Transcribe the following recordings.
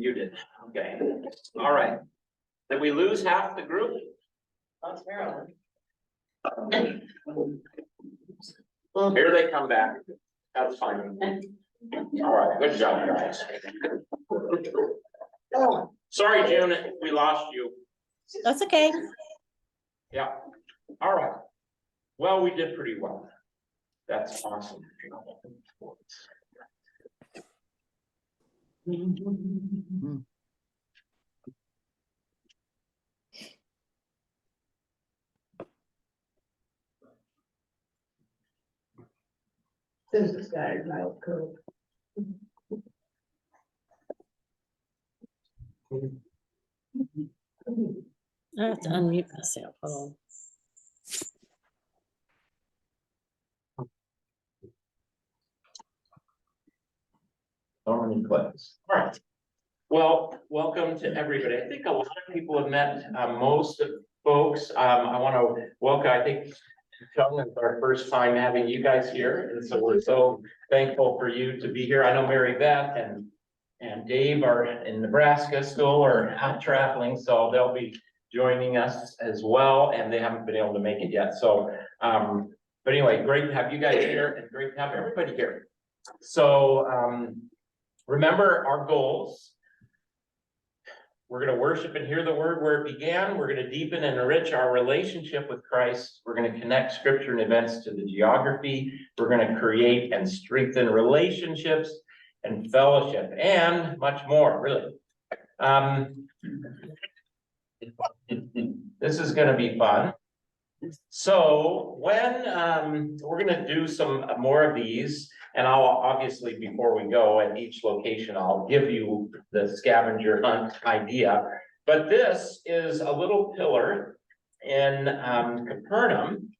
You did, okay. All right. Did we lose half the group? That's Maryland. Here they come back. That's fine. All right, good job, guys. Sorry, June, we lost you. That's okay. Yeah, all right. Well, we did pretty well. That's awesome. There's this guy, Kyle Cove. I have to unmute myself. Hold So many clicks. All right. Well, welcome to everybody. I think a lot of people have met most of folks. I want to welcome, I think, Chung, it's our first time having you guys here. And so we're so thankful for you to be here. I know Mary Beth and Dave are in Nebraska still or out traveling, so they'll be joining us as well. And they haven't been able to make it yet. So, but anyway, great to have you guys here and great to have everybody here. So, remember our goals. We're going to worship and hear the word where it began. We're going to deepen and enrich our relationship with Christ. We're going to connect scripture and events to the geography. We're going to create and strengthen relationships and fellowship and much more, really. This is going to be fun. So when we're going to do some more of these, and I'll obviously, before we go at each location, I'll give you the scavenger hunt idea. But this is a little pillar in Capernaum,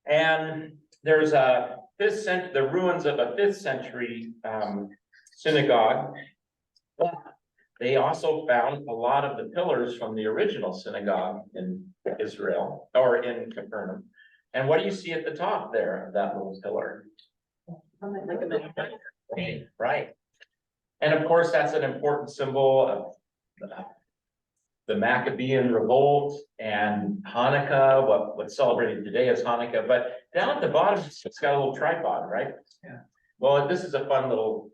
and there's a the ruins of a 5th century synagogue. They also found a lot of the pillars from the original synagogue in Israel or in Capernaum. And what do you see at the top there of that little pillar? Right. And of course, that's an important symbol of the Maccabean revolt and Hanukkah, what's celebrated today as Hanukkah. But down at the bottom, it's got a little tripod, right? Yeah. Well, this is a fun little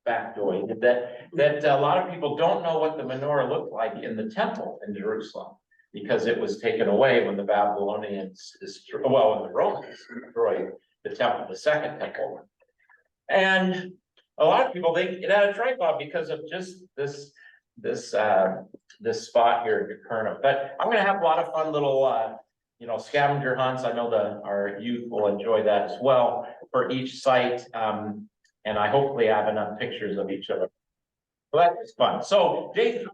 factoid that a lot of people don't know what the menorah looked like in the temple in Jerusalem, because it was taken away when the Babylonians when the Romans destroyed the temple, the second temple. And a lot of people think it had a tripod because of just this spot here at Capernaum. But I'm going to have a lot of fun little scavenger hunts. I know our youth will enjoy that as well for each site. And I hopefully have enough pictures of each of them. So that's fun. So day 3 is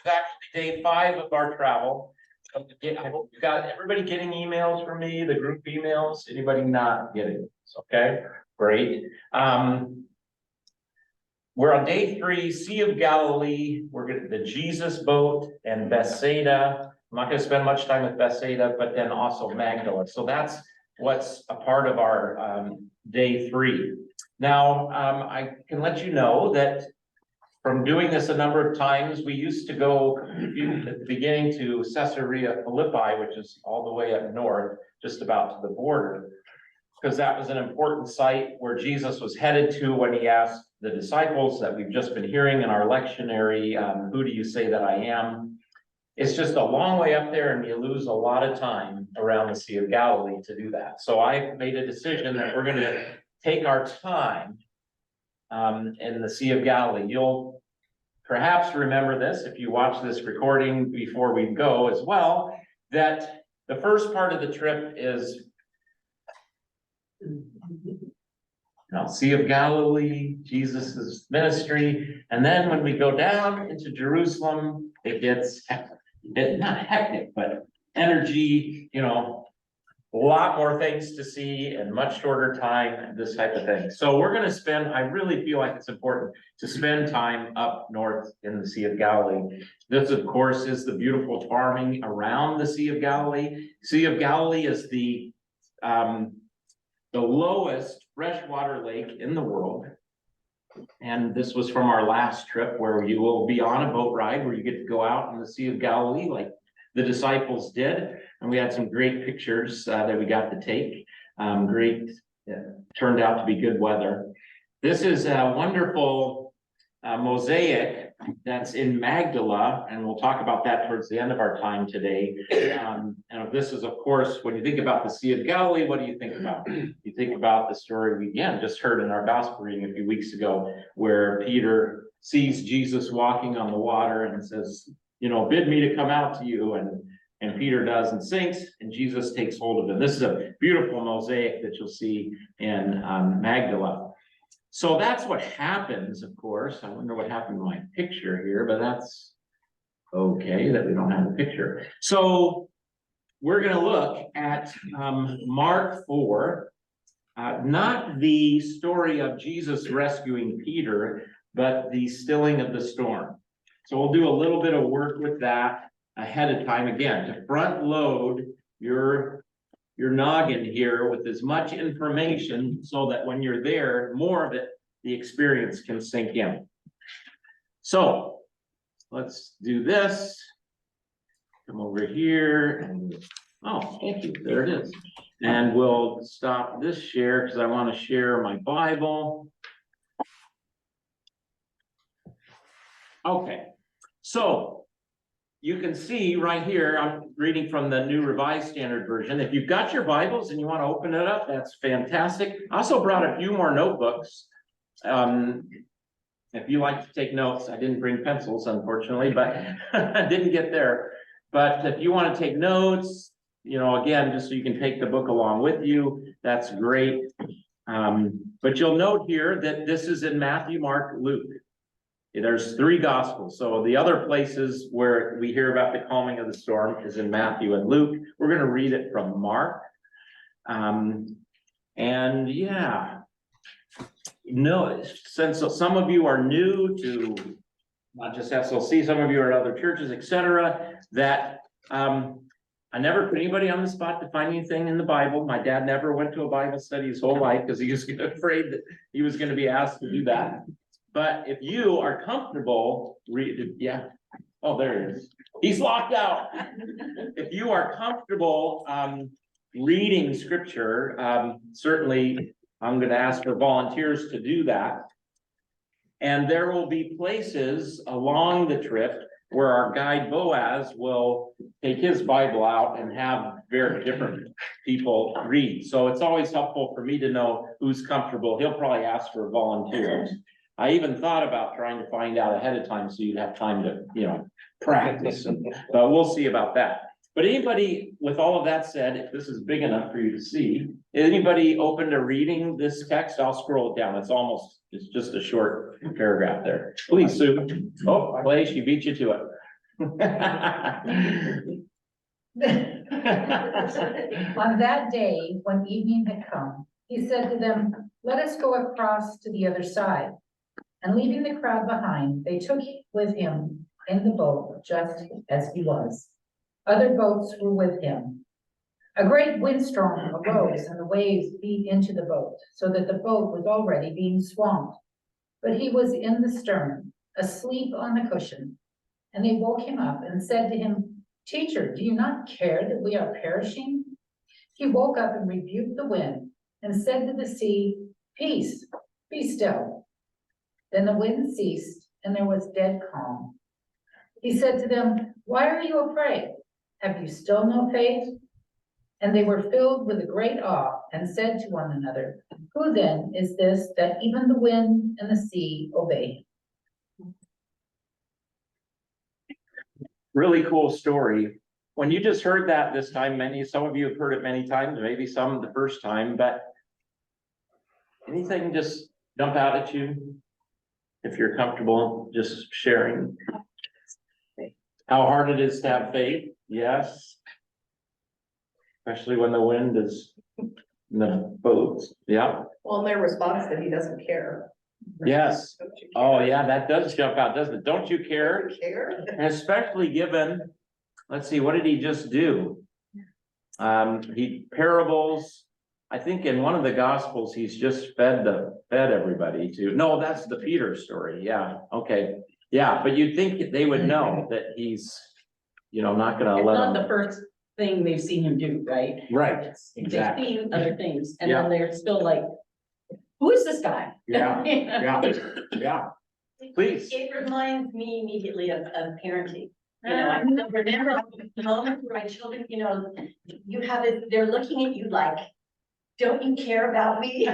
actually day 5 of our travel. I hope you got everybody getting emails from me, the group emails. Anybody not getting this? Okay, great. We're on day 3, Sea of Galilee. We're going to the Jesus boat and Bethsaida. I'm not going to spend much time with Bethsaida, but then also Magdala. So that's what's a part of our day 3. Now, I can let you know that from doing this a number of times, we used to go at the beginning to Caesarea Philippi, which is all the way up north, just about to the border, because that was an important site where Jesus was headed to when he asked the disciples that we've just been hearing in our lectionary, who do you say that I am? It's just a long way up there, and you lose a lot of time around the Sea of Galilee to do that. So I made a decision that we're going to take our time in the Sea of Galilee. You'll perhaps remember this if you watch this recording before we go as well, that the first part of the trip is Sea of Galilee, Jesus's ministry, and then when we go down into Jerusalem, it gets not hectic, but energy, a lot more things to see in much shorter time, this type of thing. So we're going to spend, I really feel like it's important to spend time up north in the Sea of Galilee. This, of course, is the beautiful farming around the Sea of Galilee. Sea of Galilee is the lowest freshwater lake in the world. And this was from our last trip where you will be on a boat ride where you get to go out in the Sea of Galilee like the disciples did. And we had some great pictures that we got to take. Turned out to be good weather. This is a wonderful mosaic that's in Magdala, and we'll talk about that towards the end of our time today. And this is, of course, when you think about the Sea of Galilee, what do you think about? You think about the story we again just heard in our gospel reading a few weeks ago, where Peter sees Jesus walking on the water and says, you know, bid me to come out to you, and Peter does and sinks, and Jesus takes hold of him. This is a beautiful mosaic that you'll see in Magdala. So that's what happens, of course. I wonder what happened to my picture here, but that's okay that we don't have a picture. So we're going to look at Mark 4, not the story of Jesus rescuing Peter, but the stilling of the storm. So we'll do a little bit of work with that ahead of time, again, to front load your noggin here with as much information so that when you're there, more of it, the experience can sink in. So let's do this. Come over here and, oh, thank you, there it is. And we'll stop this share because I want to share my Bible. Okay, so you can see right here, I'm reading from the New Revised Standard Version. If you've got your Bibles and you want to open it up, that's fantastic. I also brought a few more notebooks. If you like to take notes, I didn't bring pencils, unfortunately, but I didn't get there. But if you want to take notes, you know, again, just so you can take the book along with you, that's great. But you'll note here that this is in Matthew, Mark, Luke. There's 3 gospels. So the other places where we hear about the calming of the storm is in Matthew and Luke. We're going to read it from Mark. And yeah, no, since some of you are new to not just SLC, some of you are at other churches, etc., that I never put anybody on the spot to find anything in the Bible. My dad never went to a Bible study his whole life because he was afraid that he was going to be asked to do that. But if you are comfortable, yeah. Oh, there he is. He's locked out. If you are comfortable reading scripture, certainly I'm going to ask for volunteers to do that. And there will be places along the trip where our guide Boaz will take his Bible out and have very different people read. So it's always helpful for me to know who's comfortable. He'll probably ask for volunteers. I even thought about trying to find out ahead of time so you'd have time to, you know, practice. But we'll see about that. But anybody, with all of that said, if this is big enough for you to see, anybody open to reading this text? I'll scroll it down. It's just a short paragraph there. Please, Sue. Oh, Clay, she beat you to it. On that day, when evening had come, he said to them, "Let us go across to the other side." And leaving the crowd behind, they took with him in the boat just as he was. Other boats were with him. A great windstorm arose and the waves beat into the boat, so that the boat was already being swamped. But he was in the stern, asleep on the cushion. And they woke him up and said to him, "Teacher, do you not care that we are perishing?" He woke up and rebuked the wind and said to the sea, "Peace, be still." Then the wind ceased and there was dead calm. He said to them, "Why are you afraid? Have you still no faith?" And they were filled with a great awe and said to one another, "Who then is this that even the wind and the sea obey him?" Really cool story. When you just heard that this time, some of you have heard it many times, maybe some the first time, but anything just jump out at you? If you're comfortable just sharing how hard it is to have faith, yes. Especially when the wind is in the boats, yeah. Well, and their response that he doesn't care. Yes. Don't you Oh, care? yeah, that does jump out, doesn't it? Don't you care? Don't you care? And especially given, let's see, what did he just do? He parables. I think in one of the gospels, he's just fed everybody no, that's the Peter story. Yeah, okay. Yeah, but you'd think they would know that he's, not gonna It's let not the them. first thing they've seen him do, right? Right, It's- exactly. They've seen other things, and Yeah. then they're still like, who is this guy? Yeah, yeah. Please. It reminds me immediately of parenting. I remember the moment where my children, you have it, they're looking at you like, don't you care about me?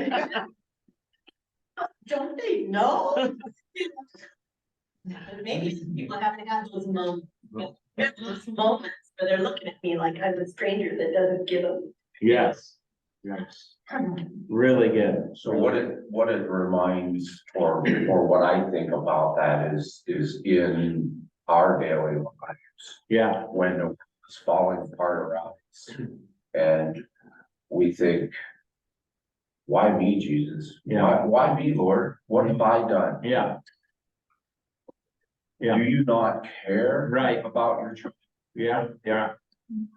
Don't they know? Maybe some people have to have those moments where they're looking at me like I'm a stranger that doesn't give them. Yes, yes. Really good. So what it reminds, or what I think about that is in our daily lives, Yeah, when the world is falling apart around us. And we think, why me, Jesus? Yeah. Why me, Lord? What have I done? yeah. Yeah. Do you not care Right. about your children? Yeah, yeah,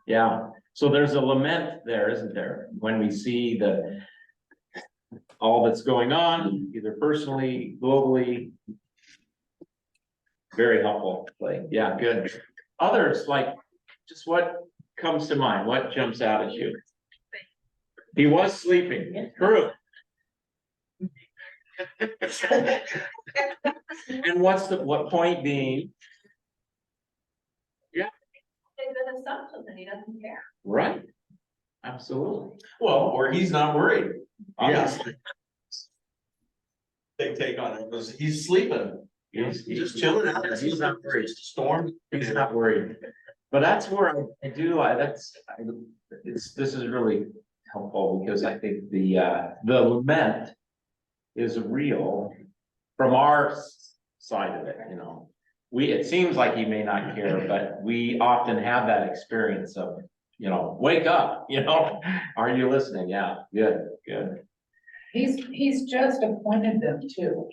yeah. So there's a lament there, isn't there? When we see all that's going on, either personally, globally. Very helpful, like, yeah, good. Others, like, just what comes to mind? What jumps out at you? He was sleeping, true. And what point being? It doesn't stop something, he doesn't care. Right. Absolutely. Well, or he's not worried. Yeah. Obviously. Big take on it was he's sleeping. He's just chilling out. He's not worried. It's a storm. He's not worried. But that's where I do, this is really helpful because I think the lament is real from our side of it, it seems like he may not care, but we often have that experience of, wake up, are you listening? Yeah, good, good. He's just appointed them too,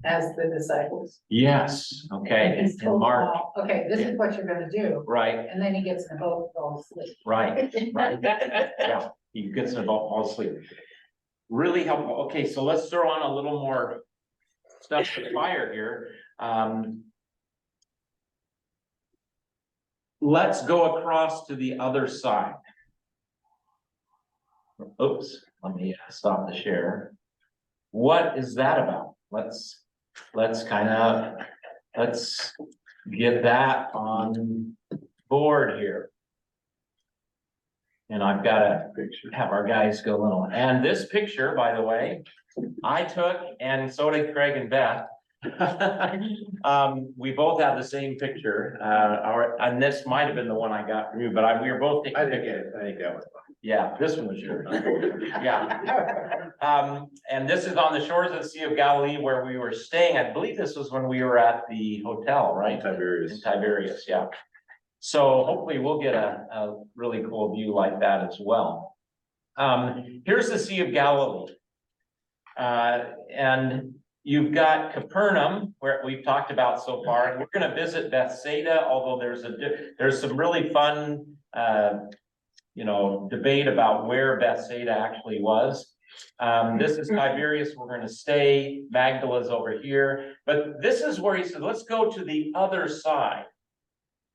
as the disciples. Yes, okay, And he's and told them Mark, all, okay, this is what you're gonna do, right, and then he gets in a boat, falls asleep. right, right, yeah, he gets involved, falls asleep. Really helpful, okay, so let's throw on a little more stuff to the fire here. Let's go across to the other side. Oops, let me stop the share. What is that about? Let's get that on board here. And I've got to have our guys go little. And this picture, by the way, I took, and so did Craig and Beth. We both have the same picture, and this might have been the one I got from you, but we were both taking pictures. I think that was. Yeah, this one was yours. Yeah. And this is on the shores of the Sea of Galilee where we were staying. I believe this was when we were at the hotel, right? In Tiberias, yeah. So hopefully we'll get a really cool view like that as well. Here's the Sea of Galilee. And you've got Capernaum, where we've talked about so far, and we're going to visit Bethsaida, although there's some really fun, debate about where Bethsaida actually was. This is Tiberias, we're going to stay. Magdala's over here, but this is where he said, let's go to the other side.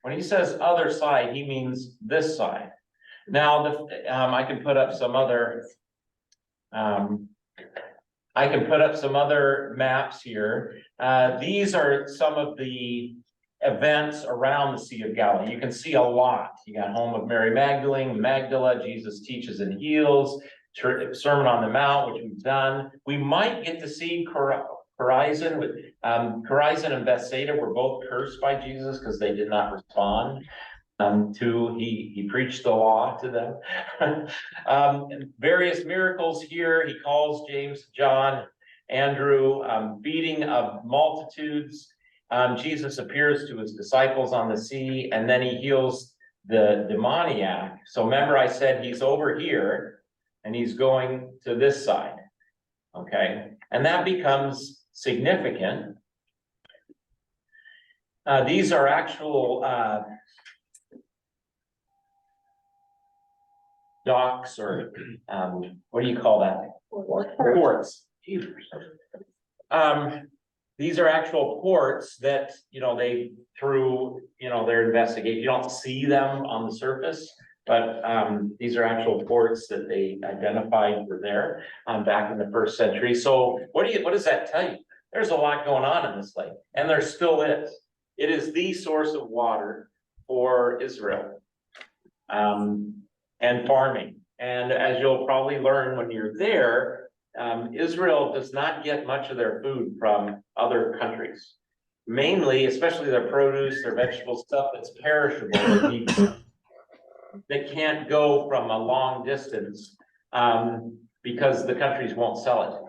When he says other side, he means this side. Now, I can put up some other. I can put up some other maps here. These are some of the events around the Sea of Galilee. You can see a lot. You got home of Mary Magdalene, Magdala, Jesus teaches and heals, Sermon on the Mount, which we've done. We might get to see Chorazin. Chorazin and Bethsaida were both cursed by Jesus because they did not respond. He preached the law to them. Various miracles here. He calls James, John, Andrew, feeding of multitudes. Jesus appears to his disciples on the sea, and then he heals the demoniac. So remember I said he's over here and he's going to this side. Okay, and that becomes significant. These are actual docks or, what do you call that? Ports. These are actual ports that, they, through, their investigation, you don't see them on the surface. But, these are actual ports that they identified were there, back in the 1st century. So what does that tell you? There's a lot going on in this lake, and there still is. It is the source of water for Israel. And farming. And as you'll probably learn when you're there, Israel does not get much of their food from other countries. Mainly, especially their produce, their vegetable stuff that's perishable. They can't go from a long distance because the countries won't sell it.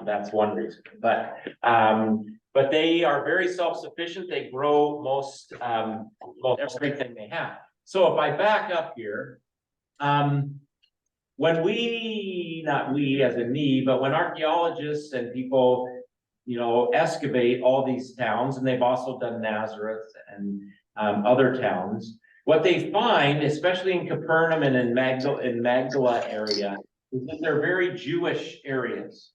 That's one reason. But they are very self-sufficient. They grow most everything they have. So if I back up here, when not we as in me, but when archaeologists and people, excavate all these towns, and they've also done Nazareth and other towns, what they find, especially in Capernaum and in Magdala area, is that they're very Jewish areas.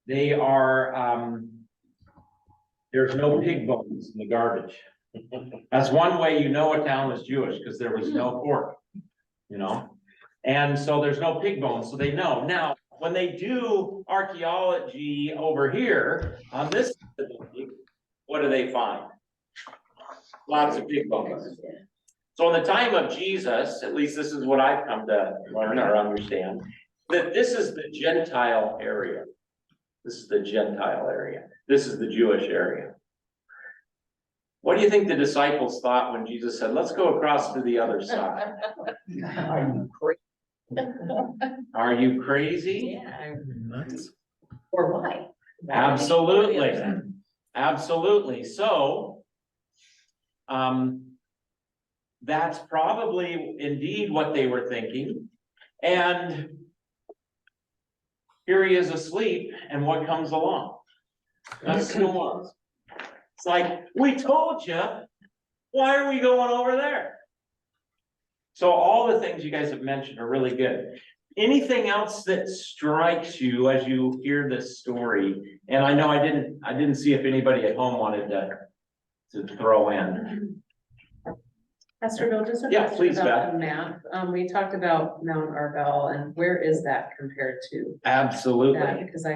They are, there's no pig bones in the garbage. That's one way you know a town was Jewish, because there was no pork, and so there's no pig bones, so they know. Now, when they do archaeology over here on this, what do they find? Lots of pig bones. So in the time of Jesus, at least this is what I've come to learn or understand, that this is the Gentile area. This is the Gentile area. This is the Jewish area. What do you think the disciples thought when Jesus said, let's go across to the other side? Are you crazy? Yeah. Or why? Absolutely. Absolutely. So, that's probably indeed what they were thinking. And here he is asleep, and what comes along? A storm. It's like, we told you, why are we going over there? So all the things you guys have mentioned are really good. Anything else that strikes you as you hear this story? And I know I didn't see if anybody at home wanted to throw in. Pastor Bill, just a Yeah, question please, about the map. We talked about Mount Arbell, and where is that compared to Absolutely. that? Because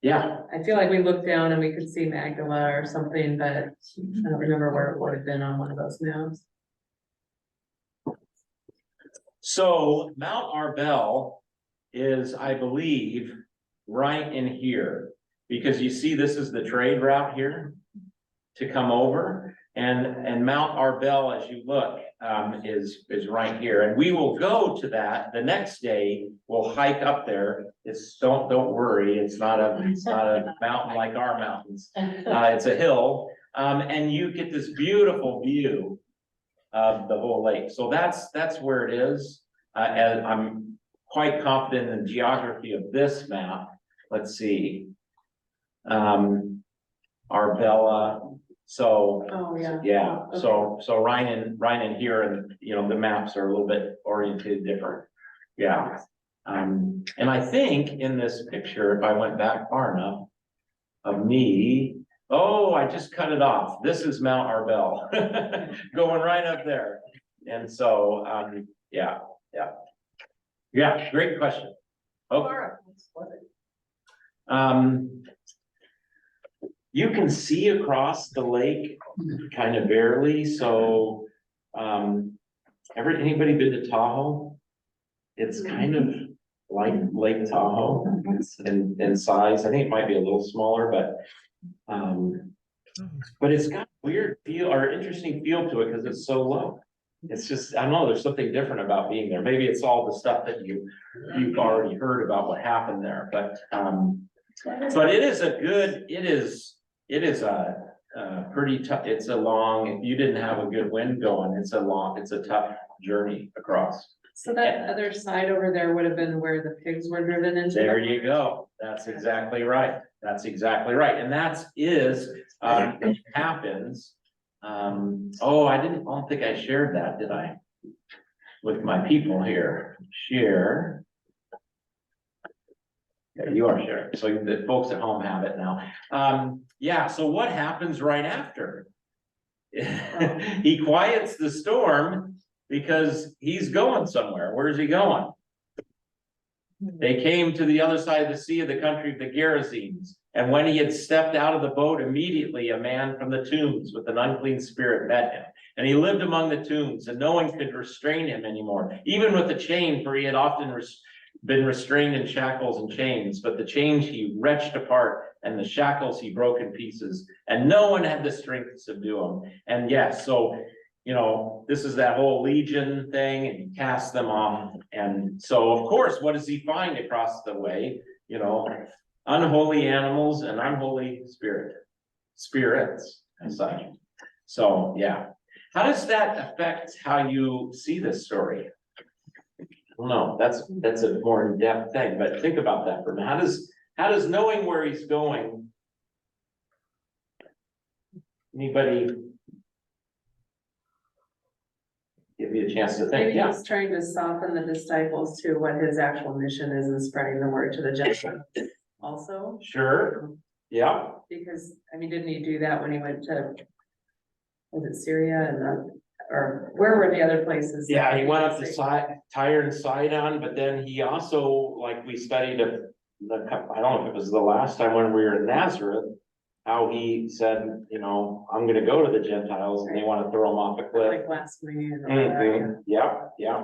Yeah. I feel like we looked down and we could see Magdala or something, but I don't remember where it would have been on one of those maps. So Mount Arbell is, I believe, right in here, because you see this is the trade route here to come over, and Mount Arbell, as you look, is right here, and we will go to that the next day. We'll hike up there. Don't worry, it's not a mountain like our mountains. It's a hill, and you get this beautiful view of the whole lake. So that's where it is. And I'm quite confident in the geography of this map. Let's see. Arbella. So Oh, yeah. yeah, Okay. so Ryan here, and the maps are a little bit oriented different. Yeah. And I think in this picture, if I went back far enough of me, oh, I just cut it off. This is Mount Arbell going right up there. And so, yeah. Great question. Okay. You can see across the lake kind of barely, so, anybody been to Tahoe? It's kind of like Lake Tahoe in size. I think it might be a little smaller, but it's got a weird feel or interesting feel to it because it's so low. It's just, I don't know, there's something different about being there. Maybe it's all the stuff that you've already heard about what happened there, but it is a pretty tough, it's a long, if you didn't have a good wind going, it's a tough journey across. So that other side over there would have been where the pigs were driven into. There you go. That's exactly right. That's exactly right. And it happens. I don't think I shared that, did I? with my people here. Share. There you are, Share. So the folks at home have it now. Yeah, so what happens right after? He quiets the storm because he's going somewhere. Where's he going? They came to the other side of the sea of the country of the Gerasenes. And when he had stepped out of the boat, immediately a man from the tombs with an unclean spirit met him. And he lived among the tombs, and no one could restrain him anymore, even with the chain, for he had often been restrained in shackles and chains. But the chains he wrenched apart, and the shackles he broke in pieces, and no one had the strength to subdue him. And yes, so you know, this is that whole legion thing, and he casts them off. And so, of course, what does he find across the way? You know, unholy animals and unholy spirits and such. So, yeah. How does that affect how you see this story? I don't know. That's a more in-depth thing, but think about that for a minute. How does knowing where he's going? Anybody? Give you a chance to think. Maybe Yeah, he's trying to soften the disciples to what his actual mission is in spreading the word to the Gentiles also. sure. Yeah, Because, I mean, didn't he do that when he went to, was it Syria or where were the other places? yeah. He went up to Tyre and Sidon, but then he also, like we studied I don't know if it was the last time when we were in Nazareth, how he said, you know, I'm gonna go to the Gentiles and they want to throw him off a cliff. Like blasphemy and all that. Mhm. Yeah.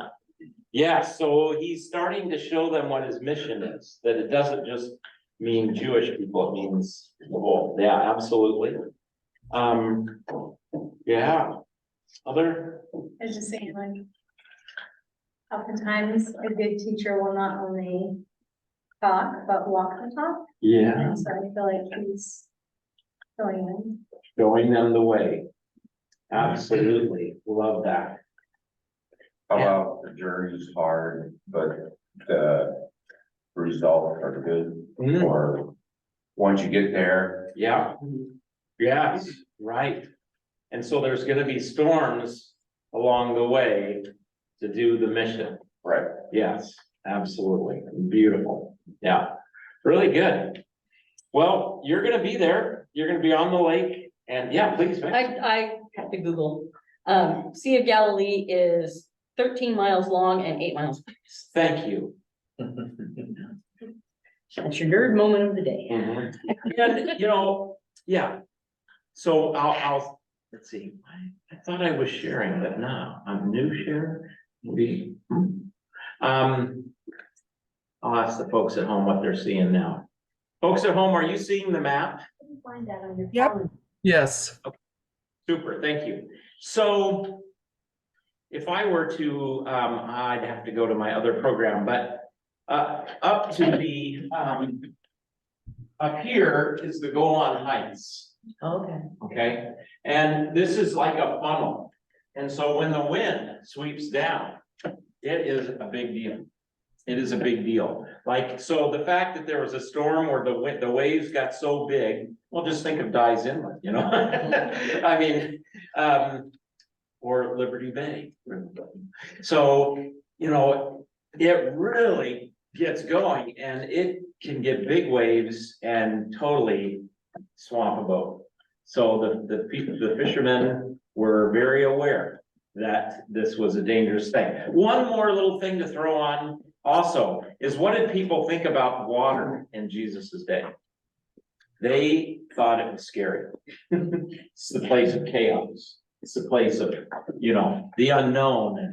Yeah, so he's starting to show them what his mission is, that it doesn't just mean Jewish people, it means the whole. Yeah, absolutely. Yeah. Other, I was just saying, like, oftentimes a good teacher will not only talk, but walk the talk. yeah, And so I feel like he's going in. showing them the way. Absolutely, love that. How about the journey's hard, but the results are good, Mm, or once you get there, yeah, yes, right. And so there's gonna be storms along the way to do the mission. right? Yes, absolutely. Beautiful. Yeah, really good. Well, you're gonna be there. You're gonna be on the lake and yeah, please. Vic. I had to Google, Sea of Galilee is 13 miles long and 8 miles. wide. Thank you. That's your nerd moment of the day. Mhm. And, you know, yeah. So I'll, let's see, I thought I was sharing, but no, I'm new share. Maybe. I'll ask the folks at home what they're seeing now. Folks at home, are you seeing the map? Find that on your Yep. phone. Yes. Super, thank you. So if I were to, I'd have to go to my other program, but up to the, up here is the Golan Heights, Okay. okay? And this is like a funnel. And so when the wind sweeps down, it is a big deal. It is a big deal. Like, so the fact that there was a storm where the waves got so big, well, just think of Dyes Inlet, you know? I mean, or Liberty Bay. So, you know, it really gets going and it can get big waves and totally swamp a boat. So the fishermen were very aware that this was a dangerous thing. One more little thing to throw on also is, what did people think about water in Jesus's day? They thought it was scary. It's the place of chaos. It's the place of, you know, the unknown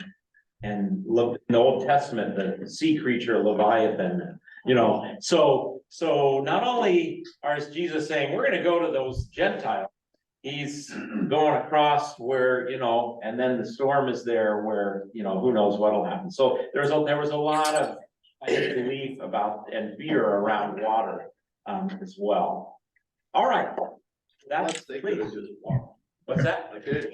and look in the Old Testament, the sea creature Leviathan, you know. So not only is Jesus saying, we're gonna go to those Gentiles, he's going across where, you know, and then the storm is there where, you know, who knows what'll happen. So there was a lot of, I think, belief about and fear around water as well. All right. That's, They could have please. just walked. What's that? They could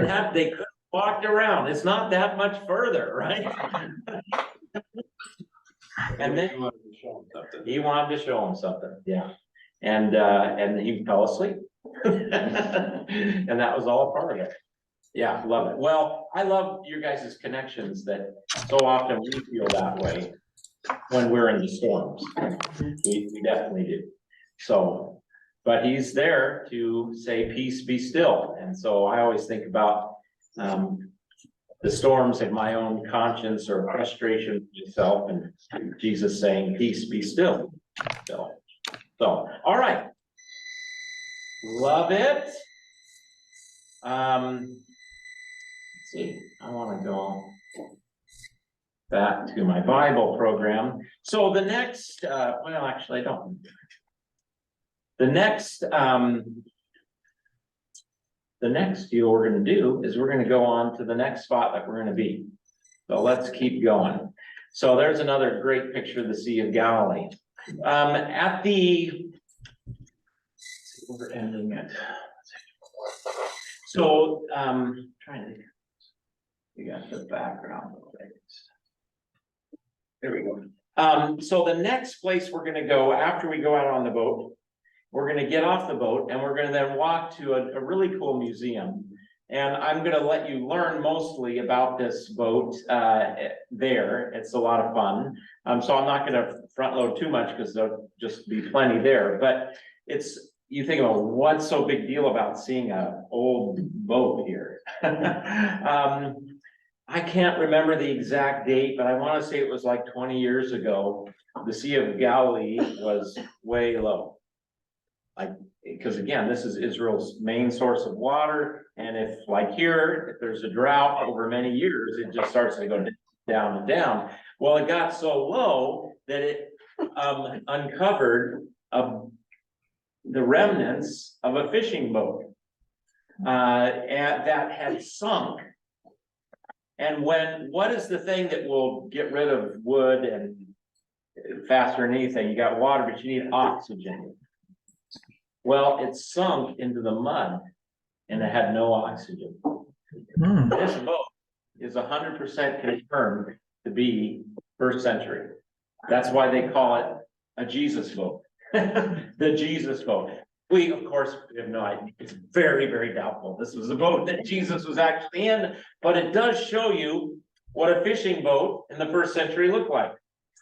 have. They could have walked around. It's not that much further, right? And then You wanted to show them something. he wanted to show him something, yeah. And he fell asleep. And that was all a part of it. Yeah, love it. Well, I love your guys' connections that so often we feel that way when we're in the storms. We definitely do. So, but he's there to say, peace, be still. And so I always think about the storms of my own conscience or frustration with myself, and Jesus saying, peace, be still. So, all right. Love it. Let's see, I want to go back to my Bible program. So the next, well, actually, I don't. The next deal we're going to do is we're going to go on to the next spot that we're going to be. So let's keep going. So there's another great picture of the Sea of Galilee. At the, we're ending it. So, trying to, we got the background. There we go. So the next place we're gonna go after we go out on the boat, we're gonna get off the boat and we're gonna then walk to a really cool museum. And I'm gonna let you learn mostly about this boat there. It's a lot of fun. So I'm not gonna front load too much because there'll just be plenty there, but it's, you think about what's so big deal about seeing an old boat here. I can't remember the exact date, but I want to say it was like 20 years ago. The Sea of Galilee was way low. Like, because again, this is Israel's main source of water. And if like here, if there's a drought over many years, it just starts to go down and down. Well, it got so low that it uncovered the remnants of a fishing boat and that had sunk. And what is the thing that will get rid of wood and faster than anything? You got water, but you need oxygen. Well, it sunk into the mud and it had no oxygen. This boat is 100% confirmed to be first century. That's why they call it a Jesus boat. The Jesus boat. We, of course, have no idea. It's very, very doubtful. This was a boat that Jesus was actually in, but it does show you what a fishing boat in the first century looked like.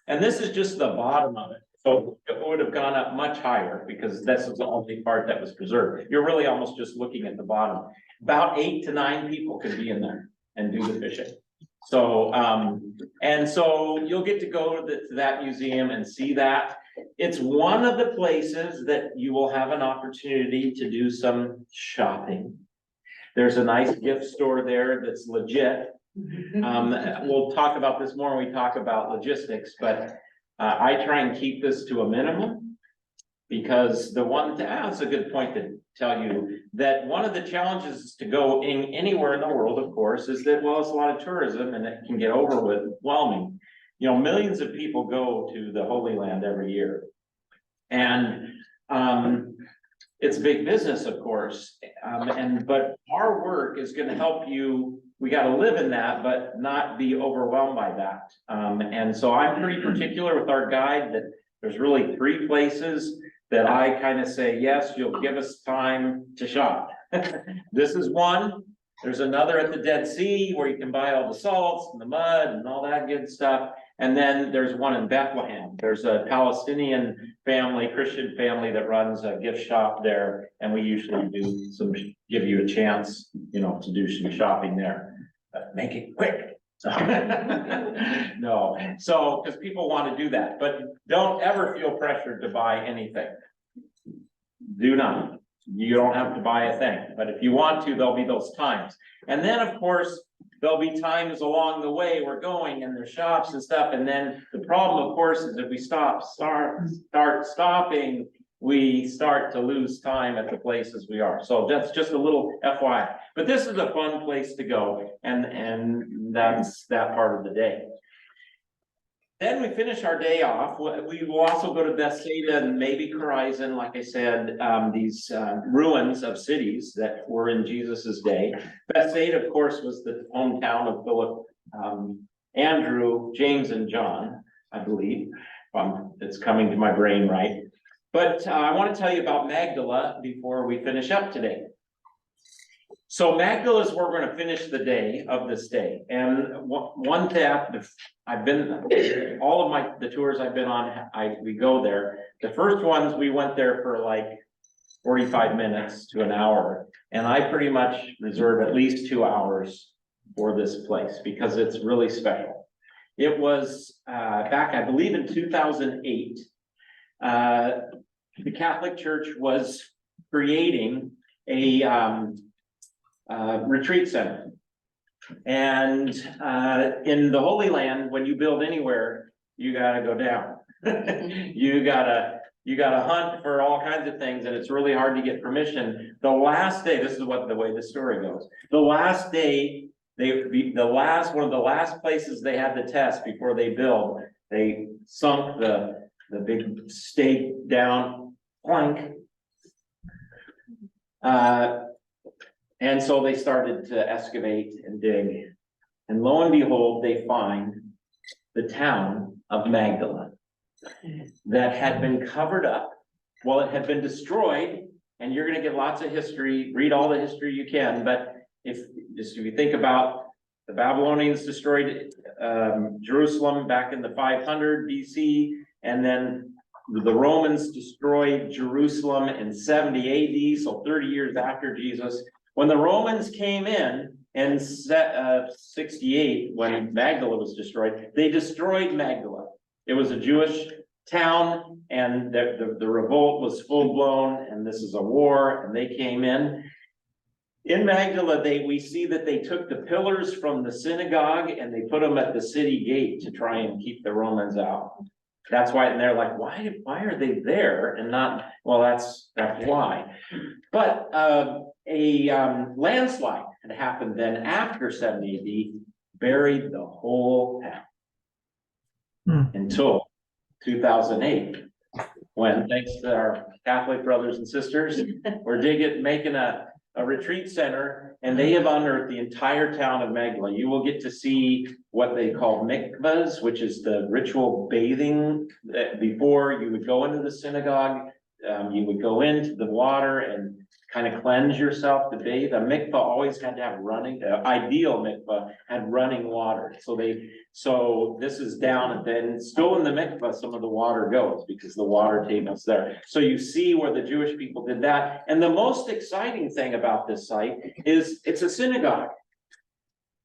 And this is just the bottom of it. So it would have gone up much higher because this is the only part that was preserved. You're really almost just looking at the bottom. About 8 to 9 people could be in there and do the fishing. So, and so you'll get to go to that museum and see that. It's one of the places that you will have an opportunity to do some shopping. There's a nice gift store there that's legit. We'll talk about this more when we talk about logistics, but I try and keep this to a minimum because that's a good point to tell you that one of the challenges to go in anywhere in the world, of course, is that, well, it's a lot of tourism and it can get overwhelming. You know, millions of people go to the Holy Land every year. And it's big business, of course. But our work is going to help you. We got to live in that, but not be overwhelmed by that. And so I'm pretty particular with our guide that there's really 3 places that I kind of say, yes, you'll give us time to shop. This is one. There's another at the Dead Sea where you can buy all the salts and the mud and all that good stuff. And then there's one in Bethlehem. There's a Palestinian family, Christian family that runs a gift shop there. And we usually give you a chance, you know, to do some shopping there. But make it quick. No, so because people want to do that, but don't ever feel pressured to buy anything. Do not. You don't have to buy a thing, but if you want to, there'll be those times. And then, of course, there'll be times along the way we're going and there's shops and stuff. And then the problem, of course, is if we start stopping, we start to lose time at the places we are. So that's just a little FYI. But this is a fun place to go, and that's that part of the day. Then we finish our day off. We will also go to Bethsaida and maybe Chorazin, like I said, these ruins of cities that were in Jesus's day. Bethsaida, of course, was the hometown of Philip, Andrew, James, and John, I believe. It's coming to my brain right. But I want to tell you about Magdala before we finish up today. So Magdala is where we're gonna finish the day of this day, and one thing, I've been, all of the tours I've been on, we go there. The first ones, we went there for like 45 minutes to an hour, and I pretty much reserve at least 2 hours for this place, because it's really special. It was, back, I believe in 2008, the Catholic Church was creating a, retreat center. And in the Holy Land, when you build anywhere, you gotta go down. You gotta hunt for all kinds of things, and it's really hard to get permission. The last day, this is the way the story goes. The last day, one of the last places they had to test before they build, they sunk the big stake down plank. And so they started to excavate and dig, and lo and behold, they find the town of Magdala that had been covered up. Well, it had been destroyed, and you're gonna get lots of history, read all the history you can, but if you think about the Babylonians destroyed Jerusalem back in the 500 BC, and then the Romans destroyed Jerusalem in 70 AD, so 30 years after Jesus. When the Romans came in 68, when Magdala was destroyed, they destroyed Magdala. It was a Jewish town, and the revolt was full blown, and this is a war, and they came in. In Magdala, we see that they took the pillars from the synagogue and they put them at the city gate to try and keep the Romans out. That's why, and they're like, why are they there and not? Well, that's why. But a landslide had happened then after 70 AD, buried the whole town until 2008, when, thanks to our Catholic brothers and sisters, we're making a retreat center, and they have unearthed the entire town of Magdala. You will get to see what they call mikvahs, which is the ritual bathing. Before you would go into the synagogue, you would go into the water and kind of cleanse yourself to bathe. A mikvah always had to have running, ideal mikvah had running water. So this is down, and then still in the mikvah, some of the water goes because the water table's there. So you see where the Jewish people did that. And the most exciting thing about this site is it's a synagogue.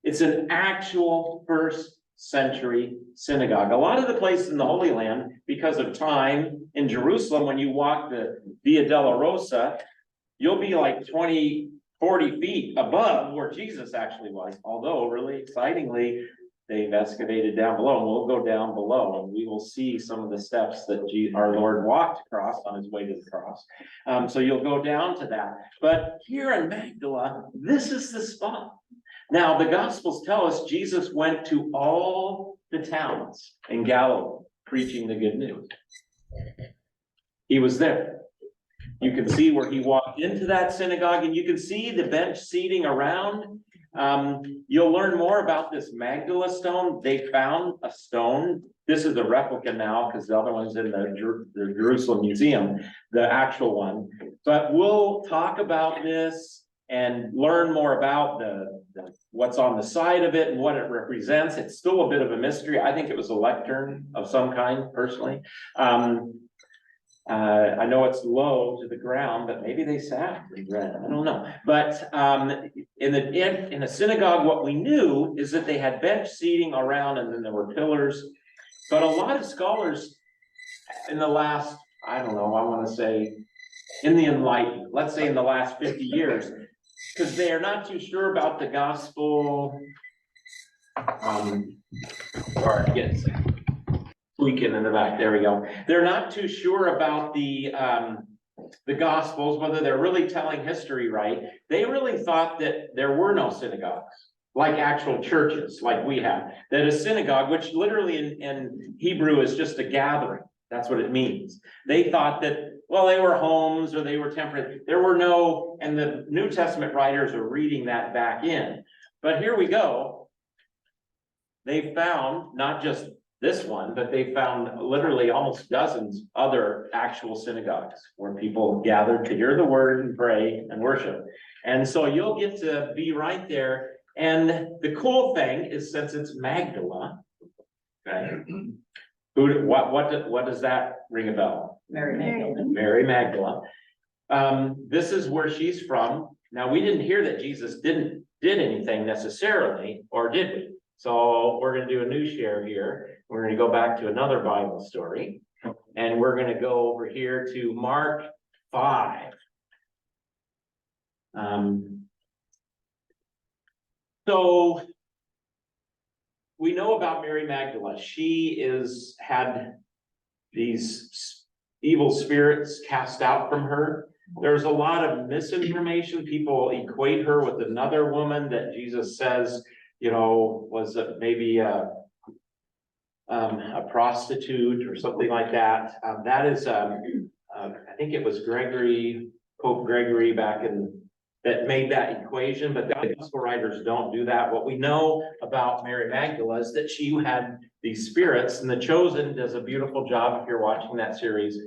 It's an actual first century synagogue. A lot of the places in the Holy Land, because of time in Jerusalem, when you walk the Via Dolorosa, you'll be like 20, 40 feet above where Jesus actually was. Although really excitingly, they've excavated down below, and we'll go down below and we will see some of the steps that our Lord walked across on his way to the cross. So you'll go down to that. But here in Magdala, this is the spot. Now, the Gospels tell us Jesus went to all the towns in Galilee preaching the good news. He was there. You can see where he walked into that synagogue, and you can see the bench seating around. You'll learn more about this Magdala stone. They found a stone. This is the replica now, because the other one's in the Jerusalem Museum, the actual one. But we'll talk about this and learn more about what's on the side of it and what it represents. It's still a bit of a mystery. I think it was a lectern of some kind, personally. I know it's low to the ground, but maybe they sat and read. I don't know. But in a synagogue, what we knew is that they had bench seating around, and then there were pillars. But a lot of scholars in the last, I don't know, I want to say in the Enlightenment, let's say in the last 50 years, because they are not too sure about the gospel. Tweaking in the back, there we go. They're not too sure about the Gospels, whether they're really telling history right. They really thought that there were no synagogues, like actual churches, like we have. That a synagogue, which literally in Hebrew is just a gathering, that's what it means. They thought that, well, they were homes or they were temporary. There were no, and the New Testament writers are reading that back in. But here we go. They found not just this one, but they found literally almost dozens other actual synagogues where people gathered to hear the word and pray and worship. And so you'll get to be right there. And the cool thing is, since it's Magdala, okay, what does that ring a bell? Mary Magdalene. Mary Magdala. This is where she's from. Now, we didn't hear that Jesus did anything necessarily, or did we? So we're gonna do a new share here. We're gonna go back to another Bible story. And we're gonna go over here to Mark 5. So we know about Mary Magdala. She had these evil spirits cast out from her. There's a lot of misinformation. People equate her with another woman that Jesus says, was maybe a prostitute or something like that. That is, I think it was Pope Gregory that made that equation, but the gospel writers don't do that. What we know about Mary Magdala is that she had these spirits, and The Chosen does a beautiful job if you're watching that series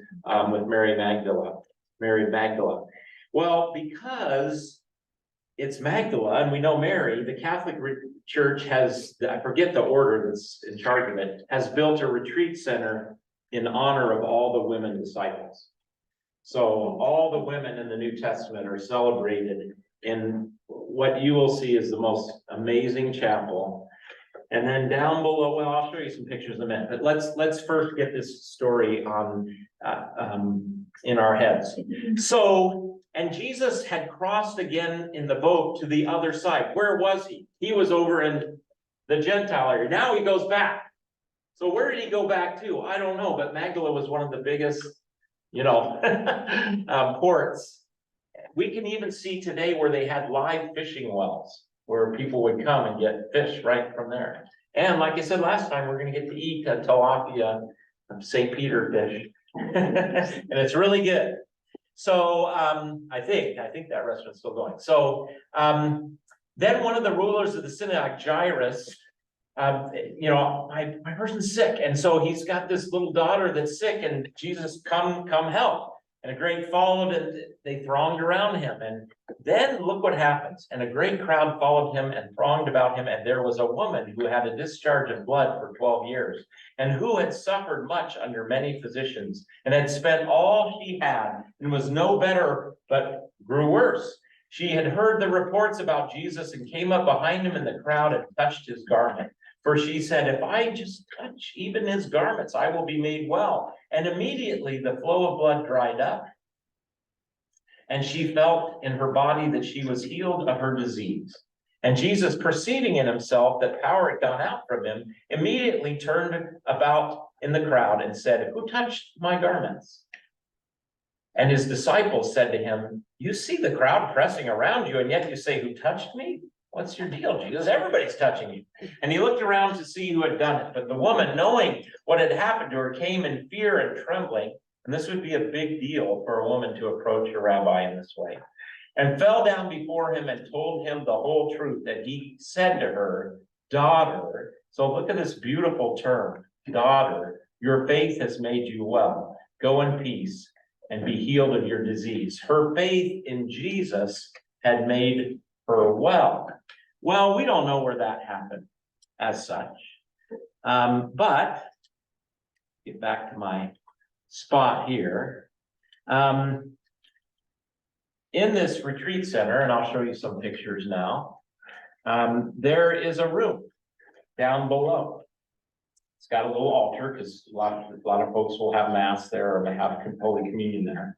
with Mary Magdala. Well, because it's Magdala and we know Mary, the Catholic Church has, I forget the order that's in charge of it, has built a retreat center in honor of all the women disciples. So all the women in the New Testament are celebrated in what you will see is the most amazing chapel. And then down below, well, I'll show you some pictures in a minute, but let's first get this story on in our heads. So, and Jesus had crossed again in the boat to the other side. Where was he? He was over in the Gentile area. Now he goes back. So where did he go back to? I don't know, but Magdala was one of the biggest, ports. We can even see today where they had live fishing wells where people would come and get fish right from there. And like I said last time, we're going to get to eat tilapia, St. Peter fish, and it's really good. So I think that restaurant's still going. So then one of the rulers of the synagogue, Jairus, my person's sick, and so he's got this little daughter that's sick, and Jesus, come help. And a great followed, and they thronged around him. And then look what happens. And a great crowd followed him and thronged about him. And there was a woman who had a discharge of blood for 12 years, and who had suffered much under many physicians, and had spent all she had, and was no better, but grew worse. She had heard the reports about Jesus, and came up behind him in the crowd and touched his garment. For she said, if I just touch even his garments, I will be made well. And immediately the flow of blood dried up, and she felt in her body that she was healed of her disease. And Jesus, perceiving in himself that power had gone out from him, immediately turned about in the crowd and said, who touched my garments? And his disciples said to him, you see the crowd pressing around you, and yet you say, who touched me? What's your deal, Jesus? Everybody's touching you. And he looked around to see who had done it. But the woman, knowing what had happened to her, came in fear and trembling. And this would be a big deal for a woman to approach a rabbi in this way. And fell down before him and told him the whole truth. That he said to her, daughter, so look at this beautiful term, daughter, your faith has made you well. Go in peace and be healed of your disease. Her faith in Jesus had made her well. Well, we don't know where that happened as such. But get back to my spot here. In this retreat center, and I'll show you some pictures now, there is a room down below. It's got a little altar because a lot of folks will have mass there or may have Holy Communion there.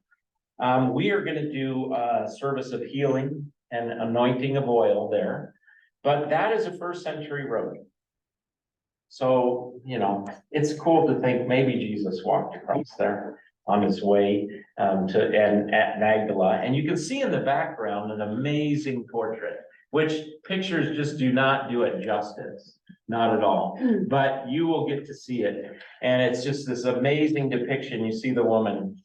We are going to do a service of healing and anointing of oil there, but that is a first century road. So, it's cool to think maybe Jesus walked across there on his way at Magdala. And you can see in the background an amazing portrait, which pictures just do not do it justice, not at all, but you will get to see it. And it's just this amazing depiction. You see the woman,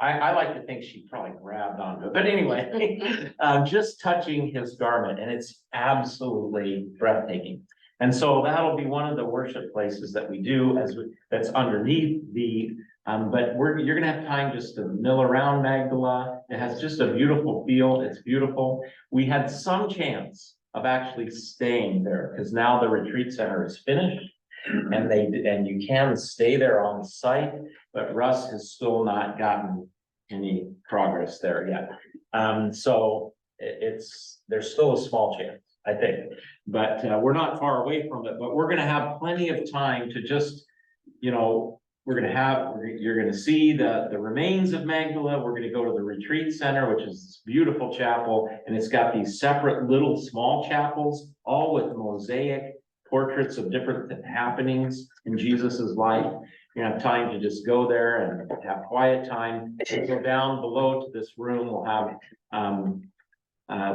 I like to think she probably grabbed onto it, but anyway, just touching his garment, and it's absolutely breathtaking. And so that'll be one of the worship places that we do that's underneath the But you're gonna have time just to mill around Magdala. It has just a beautiful feel. It's beautiful. We had some chance of actually staying there because now the retreat center is finished. And you can stay there on site, but Russ has still not gotten any progress there yet. So there's still a small chance, I think, but we're not far away from it, but we're gonna have plenty of time to just, you know, you're gonna see the remains of Magdala. We're gonna go to the retreat center, which is this beautiful chapel, and it's got these separate little small chapels, all with mosaic portraits of different happenings in Jesus's life. You have time to just go there and have quiet time. We'll go down below to this room. We'll have,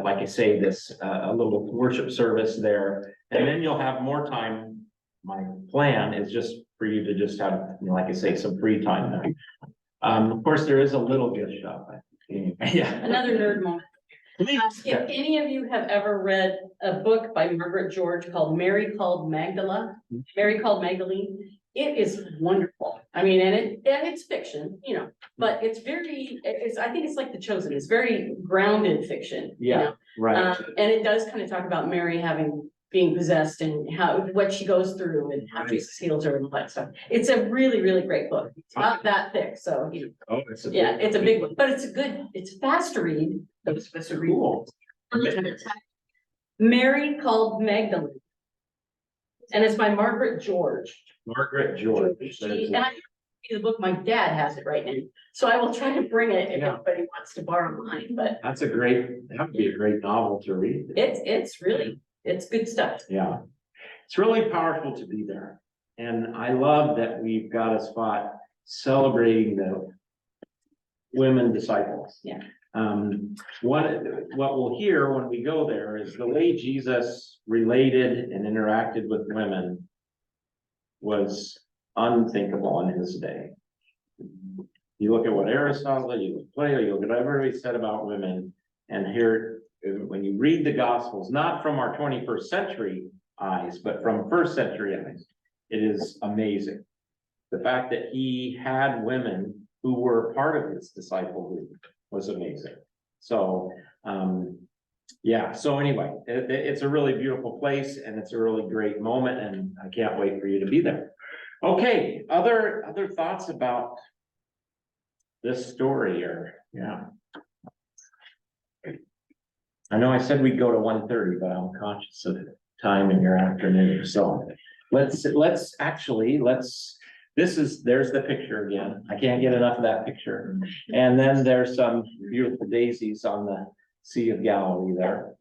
like I say, a little worship service there, and then you'll have more time. My plan is just for you to just have, you know, like I say, some free time there. Of course, there is a little gift shop. Yeah. Another nerd moment. If any of you have ever read a book by Margaret George called Mary Called Magdalene, it is wonderful. I mean, and it's fiction, you know, but I think it's like The Chosen. It's very grounded fiction. You know? Right. And it does kind of talk about Mary being possessed and what she goes through and how Jesus heals her and all that stuff. It's a really, really great book. It's not that thick, so it's a big one, but it's fast to read. It's supposed to read. Cool. Mary Called Magdalene. And it's by Margaret George. Margaret George. The book, my dad has it right now, so I will try to bring it if anybody wants to borrow mine, but that would be a great novel to read. It's good stuff. Yeah, it's really powerful to be there. And I love that we've got a spot celebrating the women disciples. Yeah. What we'll hear when we go there is the way Jesus related and interacted with women was unthinkable in his day. You look at what Aristotle, you look at Plato, you look at everybody said about women, and here, when you read the Gospels, not from our 21st century eyes, but from first century eyes, it is amazing. The fact that he had women who were part of his disciple group was amazing. So, so anyway, it's a really beautiful place and it's a really great moment, and I can't wait for you to be there. Okay, other thoughts about this story I know I said we'd go to 1:30, but I'm conscious of time in your afternoon, so there's the picture again. I can't get enough of that picture. And then there's some beautiful daisies on the Sea of Galilee there.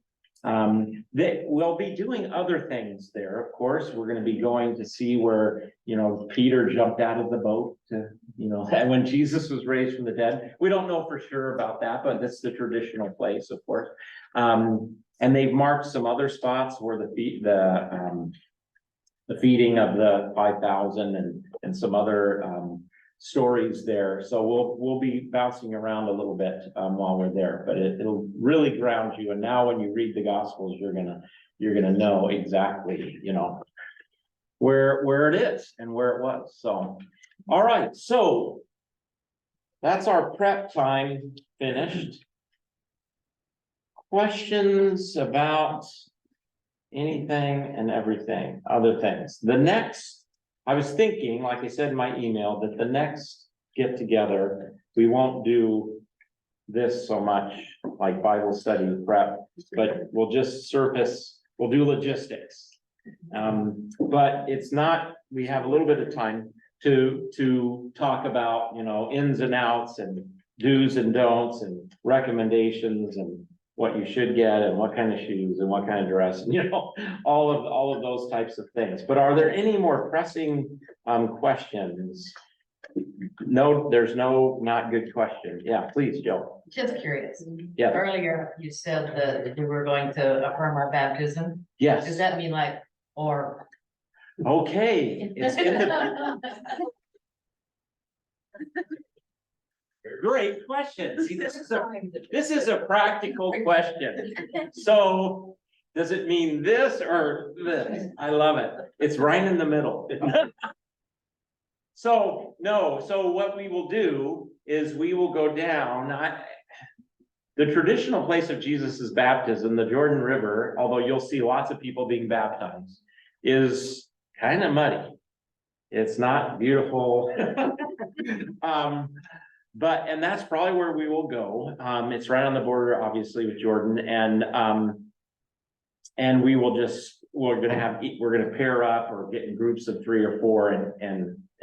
We'll be doing other things there, of course. We're going to be going to see where, Peter jumped out of the boat to, and when Jesus was raised from the dead. We don't know for sure about that, but that's the traditional place, of course. And they've marked some other spots where the feeding of the 5,000 and some other stories there. So we'll be bouncing around a little bit while we're there, but it'll really ground you. And now when you read the Gospels, you're gonna know exactly, where it is and where it was. So, all right, so that's our prep time finished. Questions about anything and everything, other things. I was thinking, like I said in my email, that the next get together, we won't do this so much like Bible study prep, but we'll just we'll do logistics. But it's not, we have a little bit of time to talk about, ins and outs and do's and don'ts and recommendations and what you should get and what kind of shoes and what kind of dress, all of those types of things. But are there any more pressing questions? No, there's not good question. Yeah, please, Joe. Just curious. Yeah. Earlier, you said that we were going to affirm our baptism. Yes. Does that mean okay. It's in the... Great question. See, this is a practical question. So does it mean this or this? I love it. It's right in the middle. So, no, so what we will do is we will go down, the traditional place of Jesus's baptism, the Jordan River, although you'll see lots of people being baptized, is kind of muddy. It's not beautiful. And that's probably where we will go. It's right on the border, obviously, with Jordan, and we will we're gonna pair up or get in groups of 3 or 4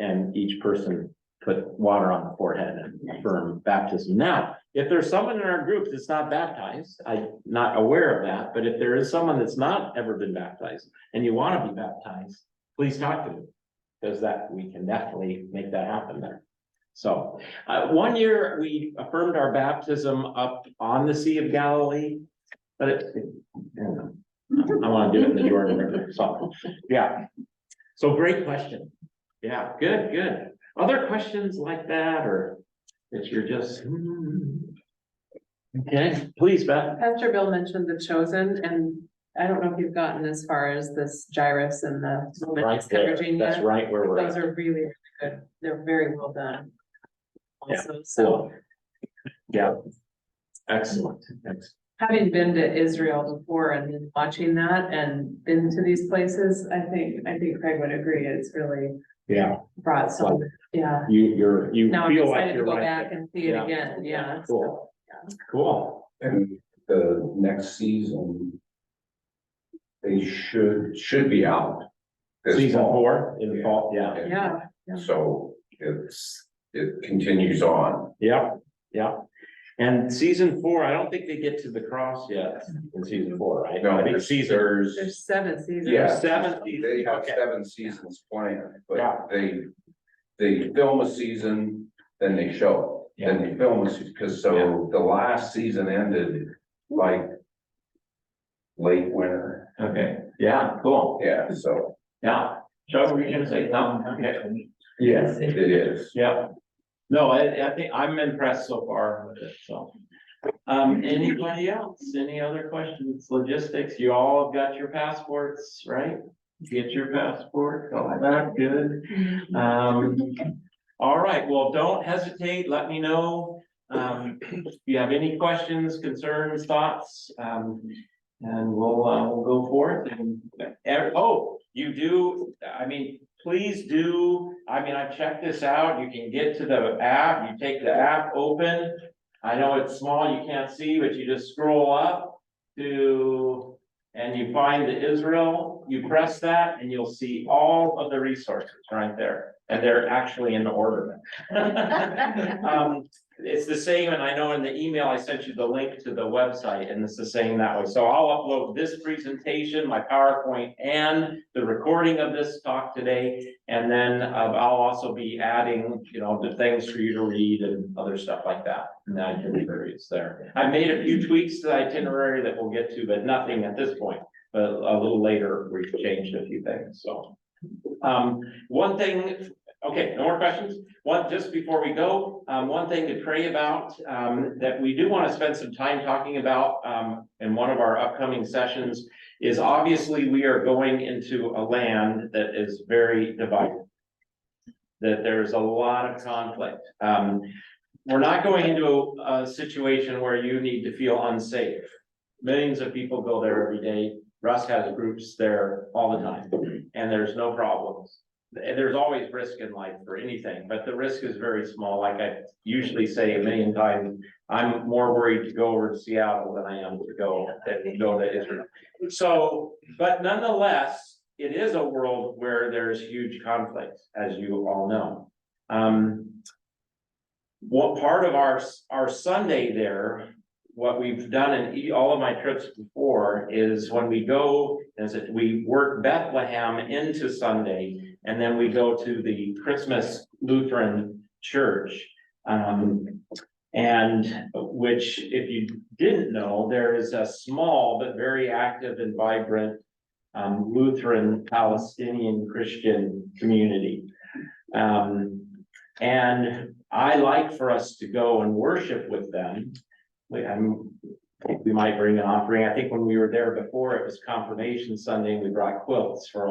and each person put water on the forehead and affirm baptism. Now, if there's someone in our group that's not baptized, I'm not aware of that, but if there is someone that's not ever been baptized and you want to be baptized, please talk to me, because we can definitely make that happen there. So, 1 year we affirmed our baptism up on the Sea of Galilee, but I want to do it in the Jordan River, so, yeah. So great question. Yeah, good. Other questions like that, or that you're just, okay, please, Beth. Pastor Bill mentioned the chosen, and I don't know if you've gotten as far as this gyrus and the Right there, that's right where we're Those at. are really good. They're very well done. Yeah, Also, so cool. Yeah, excellent. having been to Israel before and then watching that and been to these places, I think Craig would agree, it's really Yeah, brought some, yeah. you Now I'm feel like excited to you're go right back there. and see it Yeah. again, yeah. Cool. Cool. And the next season, they should be out. this Season fall. 4 in the fall, yeah. Yeah. So it continues on. Yeah. And season 4, I don't think they get to the cross yet in season 4, right? No, I think There's 7 seasons. Yeah. 7 They seasons, have okay. 7 seasons planned, Yeah. but they film a season, then they show, then they film a season, because so the last season ended like late winter. Okay, yeah, cool. Yeah, so. Yeah. Chuck, were you gonna say something? Okay. Yes, it is. Yeah. No, I think I'm impressed so far with it, so. Anybody else? Any other questions? Logistics, you all have got your passports, right? Get your passport, all that, good. All right, well, don't hesitate, let me know. If you have any questions, concerns, thoughts, and we'll go forth and, you do, please do, I've checked this out, you can get to the app, you take the app open. I know it's small, you can't see, but you just scroll up and you find the Israel, you press that and you'll see all of the resources right there. And they're actually in order. It's the same, and I know in the email I sent you the link to the website, and it's the same that way. So I'll upload this presentation, my PowerPoint, and the recording of this talk today. And then I'll also be adding, the things for you to read and other stuff like that. And the itinerary is there. I made a few tweaks to the itinerary that we'll get to, but nothing at this point. But a little later, we've changed a few things, so. One thing, okay, no more questions. Just before we go, one thing to pray about, that we do want to spend some time talking about, in one of our upcoming sessions is obviously we are going into a land that is very divided. That there's a lot of conflict. We're not going into a situation where you need to feel unsafe. Millions of people go there every day. Russ has groups there all the time, and there's no problems. There's always risk in life for anything, but the risk is very small. Like I usually say a million times, I'm more worried to go over to Seattle than I am to go to Israel. So, but nonetheless, it is a world where there's huge conflict, as you all know. What part of our Sunday there, what we've done in all of my trips before is when we go, we work Bethlehem into Sunday, and then we go to the Christmas Lutheran Church. And which, if you didn't know, there is a small but very active and vibrant Lutheran Palestinian Christian community. And I like for us to go and worship with them. we might bring an offering. I think when we were there before, it was confirmation Sunday, and we brought quilts for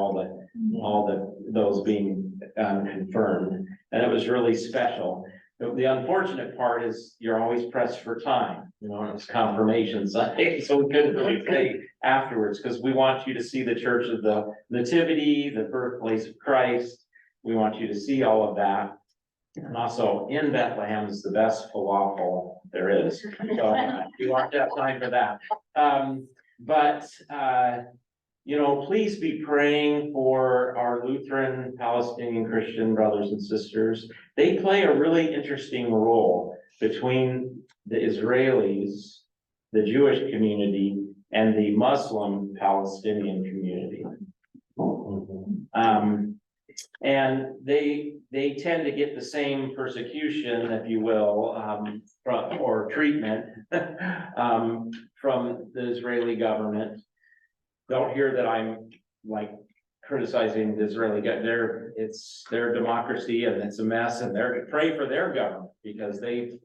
those being confirmed. And it was really special. The unfortunate part is you're always pressed for time, you know, and it's confirmation Sunday, so we couldn't really stay afterwards, because we want you to see the Church of the Nativity, the birthplace of Christ. We want you to see all of that. And also in Bethlehem is the best falafel there is. So you want to have time for that. You know, please be praying for our Lutheran Palestinian Christian brothers and sisters. They play a really interesting role between the Israelis, the Jewish community, and the Muslim Palestinian community. And they tend to get the same persecution, if you will, or treatment from the Israeli government. Don't hear that I'm like criticizing the Israeli government. It's their democracy and it's a mess, and pray for their government, because they've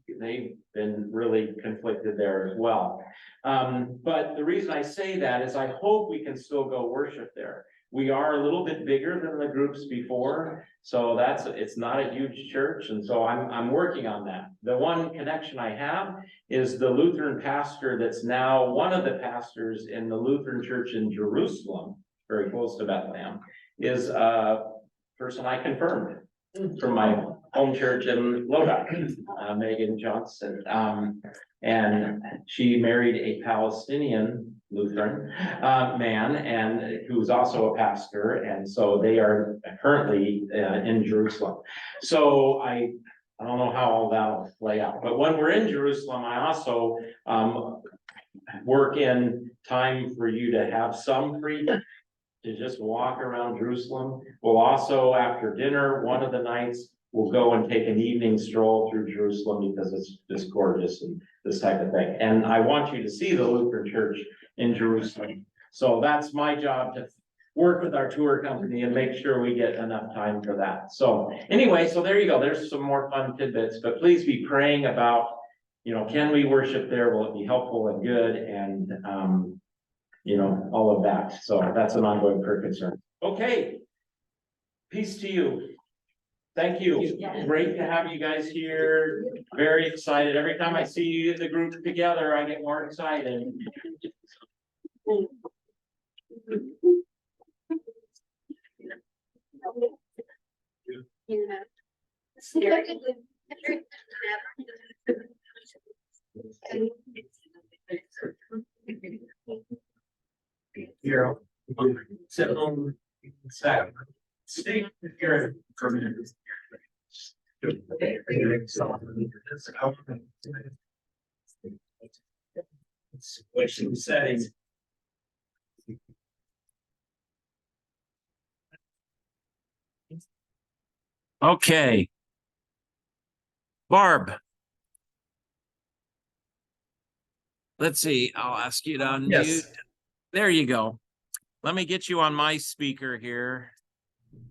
been really conflicted there as well. But the reason I say that is I hope we can still go worship there. We are a little bit bigger than the groups before, so it's not a huge church, and so I'm working on that. The one connection I have is the Lutheran pastor that's now one of the pastors in the Lutheran church in Jerusalem, very close to Bethlehem, is a person I confirmed from my home church in Lodi, Megan Johnson. And she married a Palestinian Lutheran man, and who's also a pastor, and so they are currently in Jerusalem. So I don't know how all that will play out, but when we're in Jerusalem, I also work in time for you to have some freedom to just walk around Jerusalem. We'll also, after dinner, one of the nights, we'll go and take an evening stroll through Jerusalem, because it's just gorgeous and this type of thing. And I want you to see the Lutheran church in Jerusalem. So that's my job, to work with our tour company and make sure we get enough time for that. So anyway, so there you go. There's some more fun tidbits, but please be praying about, you know, can we worship there? Will it be helpful and good? And, you know, all of that. So that's an ongoing prayer concern. Okay. Peace to you. Thank you. Great to have you guys here. Very excited. Every time I see you, the group together, I get more excited. Here, sit on, stay here for a minute. What she was saying. Okay. Barb. Let's see, I'll ask you to unmute. Yes. There you go. Let me get you on my speaker here.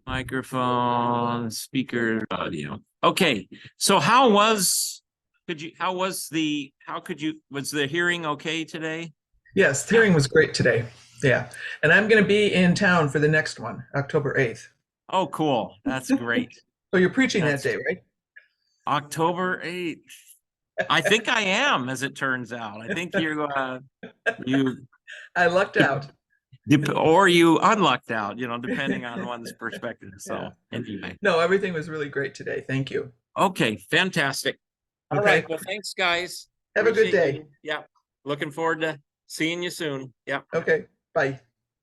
Microphone, speaker, audio. Okay, so was the hearing okay today? Yes, the hearing was great today. Yeah. And I'm going to be in town for the next one, October 8th. Oh, cool. That's great. So you're preaching that day, right? October 8th. I think I am, as it turns out. I think I lucked out. Or you unlucked out, you know, depending on one's perspective. So anyway. No, everything was really great today. Thank you. Okay, fantastic. All right. Well, thanks, guys. Have a good day. Yeah. Looking forward to seeing you soon. Yeah. Okay. Bye.